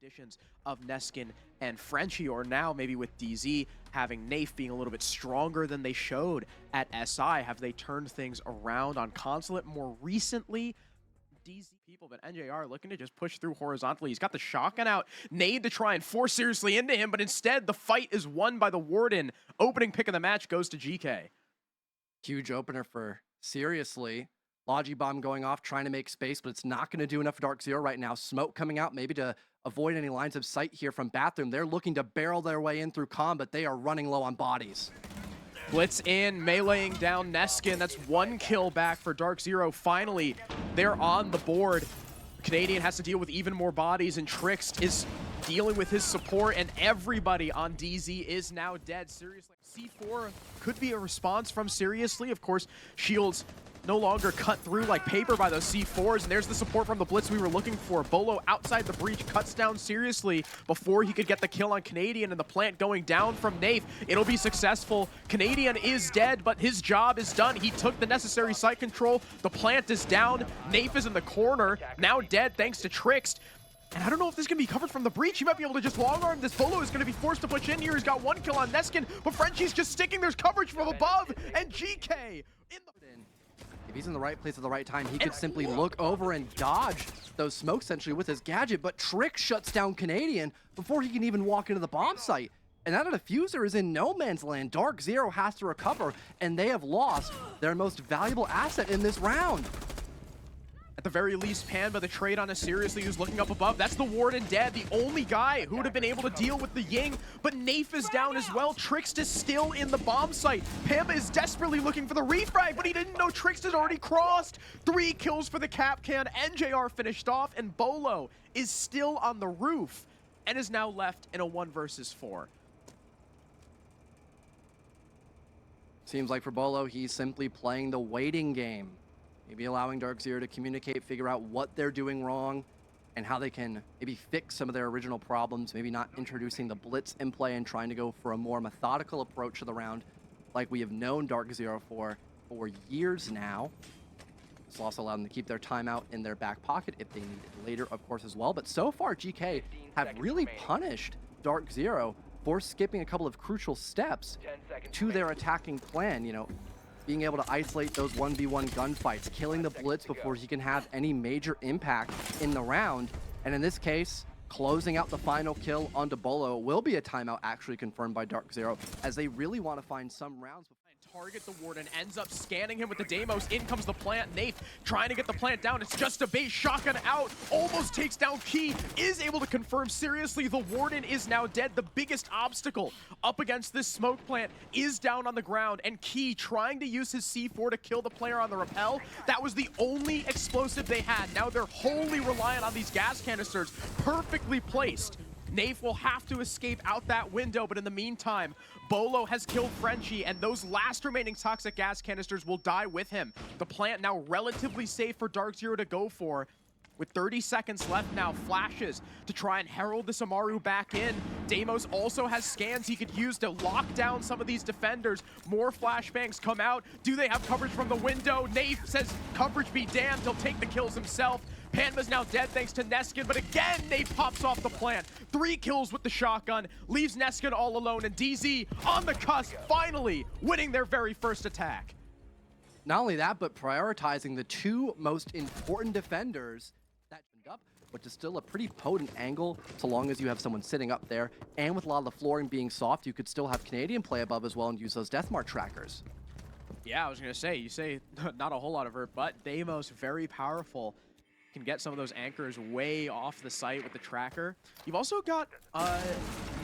Additions of Neskin and Frenchie, or now maybe with DZ having Nafe being a little bit stronger than they showed at SI. Have they turned things around on Consulate more recently? DZ people, but NJR looking to just push through horizontally. He's got the shotgun out, nade to try and force seriously into him, but instead the fight is won by the Warden. Opening pick of the match goes to Geekay. Huge opener for Seriously. Logi bomb going off, trying to make space, but it's not going to do enough for DarkZero right now. Smoke coming out, maybe to avoid any lines of sight here from Bathroom. They're looking to barrel their way in through Comm, but they are running low on bodies. Blitz in, meleeing down Neskin. That's one kill back for DarkZero. Finally, they're on the board. Canadian has to deal with even more bodies, and Trixt is dealing with his support, and everybody on DZ is now dead. Seriously, C4 could be a response from Seriously. Of course, shields no longer cut through like paper by those C4s, and there's the support from the Blitz we were looking for. Bolo outside the breach cuts down Seriously before he could get the kill on Canadian, and the plant going down from Nafe. It'll be successful. Canadian is dead, but his job is done. He took the necessary site control. The plant is down. Nafe is in the corner, now dead thanks to Trixt. And I don't know if this is going to be covered from the breach. He might be able to just long arm this. Bolo is going to be forced to push in here. He's got one kill on Neskin, but Frenchie's just sticking. There's coverage from above, and Geekay in the... If he's in the right place at the right time, he could simply look over and dodge those smokes essentially with his gadget, but Trick shuts down Canadian before he can even walk into the bomb site. And now the diffuser is in no man's land. DarkZero has to recover, and they have lost their most valuable asset in this round. At the very least, Panba, the trade on a Seriously who's looking up above. That's the Warden dead, the only guy who would have been able to deal with the Ying. But Nafe is down as well. Trixt is still in the bomb site. Panba is desperately looking for the refrag, but he didn't know Trixt had already crossed. 3 kills for the Capcan. NJR finished off, and Bolo is still on the roof and is now left in a 1 versus 4. Seems like for Bolo, he's simply playing the waiting game. Maybe allowing DarkZero to communicate, figure out what they're doing wrong, and how they can maybe fix some of their original problems, maybe not introducing the Blitz in play and trying to go for a more methodical approach to the round like we have known DarkZero for years now. This will also allow them to keep their timeout in their back pocket if they need it later, of course, as well. But so far, Geekay have really punished DarkZero for skipping a couple of crucial steps to their attacking plan, you know, being able to isolate those 1v1 gunfights, killing the Blitz before he can have any major impact in the round. And in this case, closing out the final kill onto Bolo will be a timeout actually confirmed by DarkZero, as they really want to find some rounds. Target the Warden, ends up scanning him with the Deimos. In comes the plant. Nafe trying to get the plant down. It's just a bait. Shotgun out. Almost takes down Key. Is able to confirm Seriously. The Warden is now dead. The biggest obstacle up against this smoke plant is down on the ground. And Key trying to use his C4 to kill the player on the rappel. That was the only explosive they had. Now they're wholly reliant on these gas canisters. Perfectly placed. Nafe will have to escape out that window, but in the meantime, Bolo has killed Frenchie, and those last remaining toxic gas canisters will die with him. The plant now relatively safe for DarkZero to go for. With 30 seconds left now, flashes to try and herald this Amaru back in. Deimos also has scans he could use to lock down some of these defenders. More flashbangs come out. Do they have coverage from the window? Nafe says, coverage be damned, he'll take the kills himself. Panba's now dead thanks to Neskin, but again, Nafe pops off the plant. 3 kills with the shotgun, leaves Neskin all alone, and DZ on the cusp, finally winning their very first attack. Not only that, but prioritizing the 2 most important defenders that up, which is still a pretty potent angle so long as you have someone sitting up there. And with a lot of the flooring being soft, you could still have Canadian play above as well and use those Deathmark trackers. Yeah, I was going to say, you say not a whole lot of hurt, but Deimos very powerful. Can get some of those anchors way off the site with the tracker. You've also got,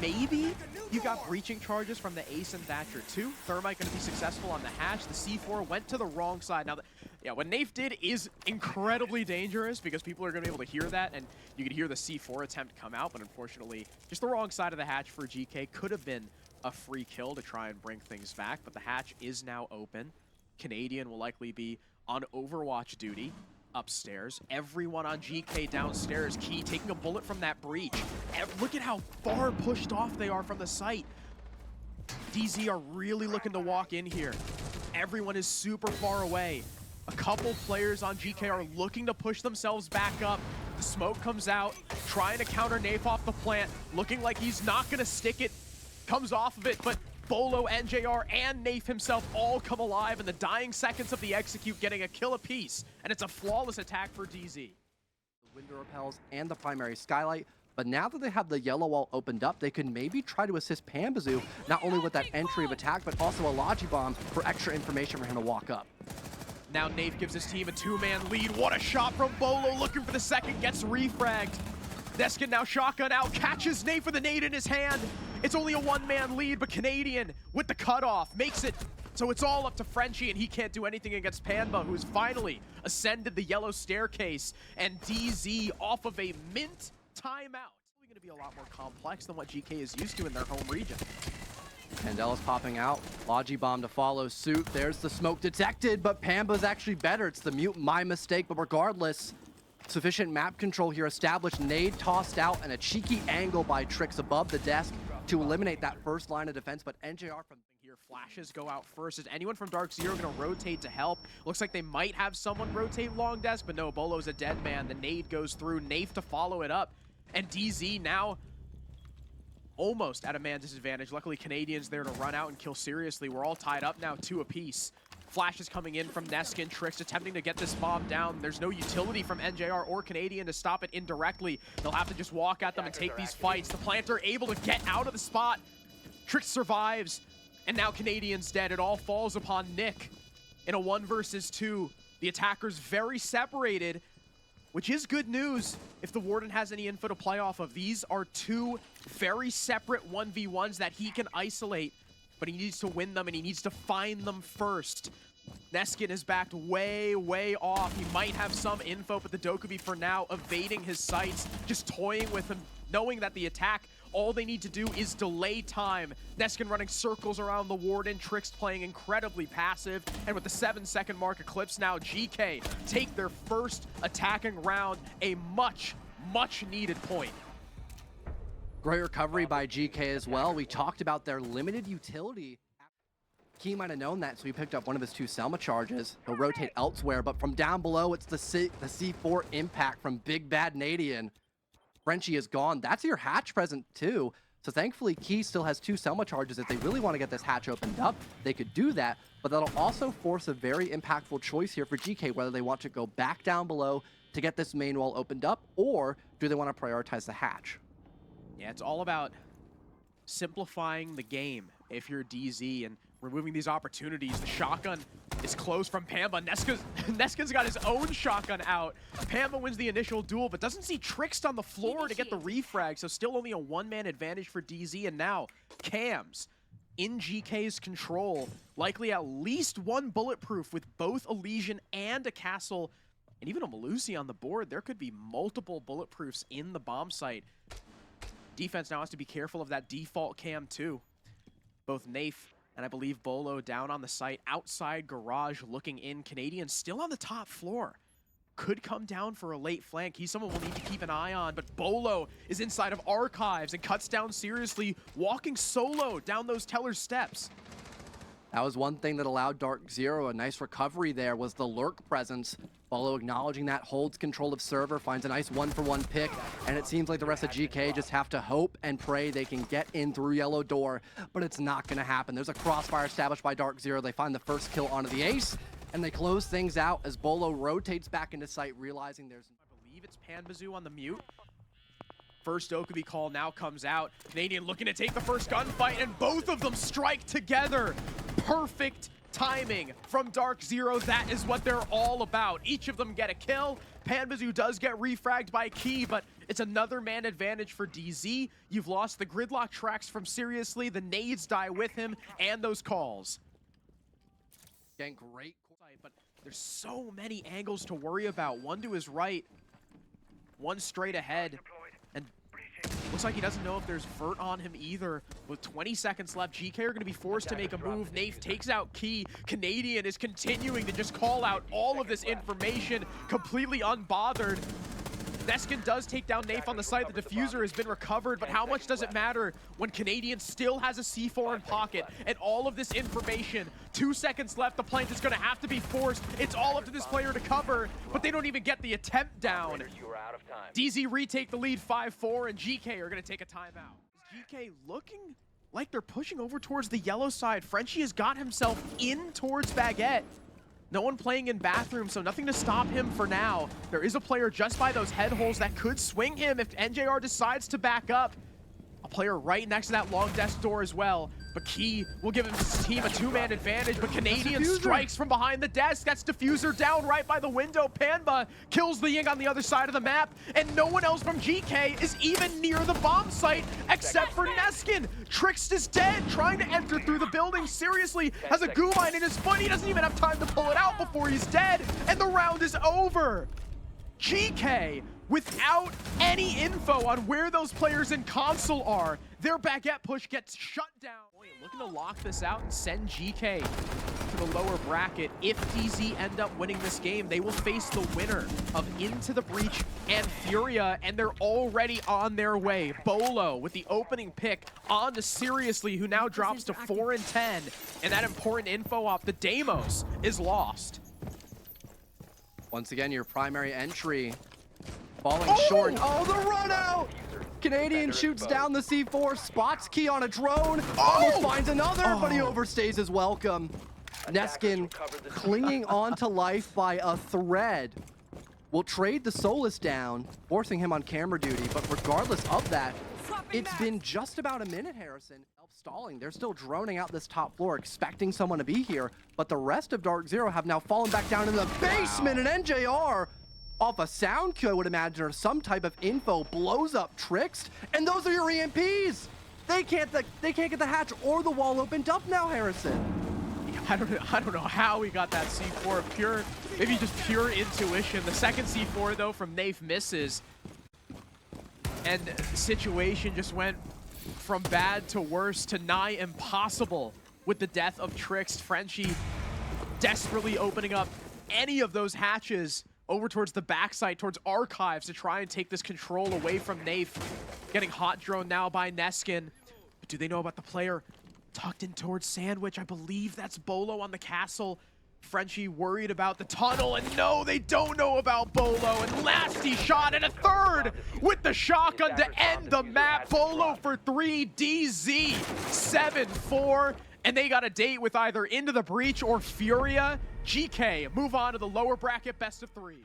maybe you got breaching charges from the Ace and Thatcher too. Thermite going to be successful on the hatch. The C4 went to the wrong side. Now, yeah, what Nafe did is incredibly dangerous because people are going to be able to hear that, and you could hear the C4 attempt come out, but unfortunately, just the wrong side of the hatch for Geekay. Could have been a free kill to try and bring things back, but the hatch is now open. Canadian will likely be on Overwatch duty upstairs. Everyone on Geekay downstairs. Key taking a bullet from that breach. Look at how far pushed off they are from the site. DZ are really looking to walk in here. Everyone is super far away. A couple players on Geekay are looking to push themselves back up. The smoke comes out, trying to counter Nafe off the plant, looking like he's not gonna stick it, comes off of it, but Bolo, NJR, and Nafe himself all come alive in the dying seconds of the execute, getting a kill apiece, and it's a flawless attack for DZ. The window repels and the primary skylight, but now that they have the yellow wall opened up, they could maybe try to assist Pambazoo, not only with that entry of attack, but also a Logi Bomb for extra information for him to walk up. Now Nafe gives his team a two-man lead. What a shot from Bolo, looking for the second, gets refragged. Neskin now shotgun out, catches Nafe with a nade in his hand. It's only a one-man lead, but Canadian with the cutoff makes it so it's all up to Frenchie, and he can't do anything against Panba, who's finally ascended the yellow staircase, and DZ off of a mint timeout. It's going to be a lot more complex than what GK is used to in their home region. Mandela's popping out, Logi Bomb to follow suit. There's the smoke detected, but Pamba's actually better. It's the mute, my mistake, but regardless, sufficient map control here established. Nade tossed out and a cheeky angle by Trix above the desk to eliminate that first line of defense, but NJR from here, flashes go out first. Is anyone from DarkZero gonna rotate to help? Looks like they might have someone rotate long desk, but no, Bolo's a dead man. The nade goes through, Nafe to follow it up, and DZ now almost at a man disadvantage. Luckily, Canadians there to run out and kill seriously. We're all tied up now, 2 apiece. Flash is coming in from Neskin, Trix attempting to get this bomb down. There's no utility from NJR or Canadian to stop it indirectly. They'll have to just walk at them and take these fights. The planter able to get out of the spot. Trix survives, and now Canadian's dead. It all falls upon Nick in a 1 versus 2. The attackers very separated, which is good news if the Warden has any info to play off of. These are 2 very separate 1v1s that he can isolate, but he needs to win them and he needs to find them first. Neskin is backed way, way off. He might have some info, but the Dokubi for now evading his sights, just toying with him, knowing that the attack, all they need to do is delay time. Neskin running circles around the Warden, Trix playing incredibly passive, and with the 7-second mark eclipsed now, GK take their first attacking round, a much, much needed point. great recovery by GK as well. We talked about their limited utility. He might have known that, so he picked up one of his 2 Selma charges. He'll rotate elsewhere, but from down below, it's the C4 impact from Big Bad Nadian. Frenchie is gone. That's your hatch present too. So thankfully, Key still has 2 Selma charges. If they really want to get this hatch opened up, they could do that. But that'll also force a very impactful choice here for GK, whether they want to go back down below to get this main wall opened up, or do they want to prioritize the hatch? Yeah, it's all about simplifying the game if you're DZ and removing these opportunities. The shotgun is close from Pamba. Neskin's got his own shotgun out. Pamba wins the initial duel, but doesn't see Trixed on the floor to get the refrag, so still only a 1-man advantage for DZ. And now, Cams in GK's control. Likely at least 1 bulletproof with both a Legion and a Castle, and even a Malusi on the board. There could be multiple bulletproofs in the bomb site. Defense now has to be careful of that default cam too. Both Nafe and I believe Bolo down on the site, outside garage looking in. Canadian still on the top floor. Could come down for a late flank. He's someone we'll need to keep an eye on, but Bolo is inside of Archives and cuts down seriously, walking solo down those Teller's steps. That was one thing that allowed DarkZero a nice recovery there, was the lurk presence. Bolo acknowledging that, holds control of server, finds a nice 1-for-1 pick, and it seems like the rest of GK just have to hope and pray they can get in through yellow door, but it's not gonna happen. There's a crossfire established by DarkZero. They find the first kill onto the ace, and they close things out as Bolo rotates back into sight, realizing there's... I believe it's Panbazoo on the mute. First Dokubi call now comes out. Canadian looking to take the first gunfight, and both of them strike together. Perfect timing from DarkZero. That is what they're all about. Each of them get a kill. Panbazoo does get refragged by Key, but it's another man advantage for DZ. You've lost the gridlock tracks from Seriously. The nades die with him, and those calls. Again, great. But there's so many angles to worry about. One to his right, one straight ahead. And looks like he doesn't know if there's vert on him either. With 20 seconds left, GK are going to be forced to make a move. Nafe takes out Key. Canadian is continuing to just call out all of this information, completely unbothered. Neskin does take down Nafe on the site. The diffuser has been recovered, but how much does it matter when Canadian still has a C4 in pocket and all of this information? 2 seconds left. The plant is going to have to be forced. It's all up to this player to cover, but they don't even get the attempt down. DZ retake the lead 5-4, and Geekay are going to take a timeout. Geekay looking like they're pushing over towards the yellow side. Frenchie has got himself in towards Baguette. No one playing in bathroom, so nothing to stop him for now. There is a player just by those head holes that could swing him if NJR decides to back up. A player right next to that long desk door as well. But Key will give his team a 2-man advantage, but Canadian strikes from behind the desk. That's Diffuser down right by the window. Panba kills the Ying on the other side of the map, and no one else from GK is even near the bomb site except for Neskin. Trickst is dead, trying to enter through the building. Seriously, has a goo mine in his foot. He doesn't even have time to pull it out before he's dead, and the round is over. GK, without any info on where those players in console are, their Baguette push gets shut down. Looking to lock this out and send GK to the lower bracket. If DZ end up winning this game, they will face the winner of Into the Breach and FURIA, and they're already on their way. Bolo with the opening pick on to Seriously, who now drops to 4-10, and that important info off the Deimos is lost. Once again, your primary entry falling short. Oh, the run out! Canadian shoots down the C4, spots Key on a drone, almost finds another, but he overstays his welcome. Neskin clinging on to life by a thread. Will trade the Solus down, forcing him on camera duty, but regardless of that, it's been just about a minute, Harrison. Stalling, they're still droning out this top floor, expecting someone to be here, but the rest of DarkZero have now fallen back down in the basement, and NJR, off a sound cue, I would imagine, or some type of info, blows up Trickst, and those are your EMPs! They can't get the hatch or the wall opened up now, Harrison. I don't know how he got that C4. Maybe just pure intuition. The second C4, though, from Nafe misses. And the situation just went from bad to worse to nigh impossible with the death of Trickst. Frenchie desperately opening up any of those hatches over towards the backside, towards Archives, to try and take this control away from Nafe. Getting hot drone now by Neskin. But do they know about the player tucked in towards Sandwich? I believe that's Bolo on the castle. Frenchie worried about the tunnel, and no, they don't know about Bolo. And Lasty shot and a third with the shotgun to end the map. Bolo for 3, DZ 7-4, and they got a date with either Into the Breach or FURIA. GK move on to the lower bracket best of 3s.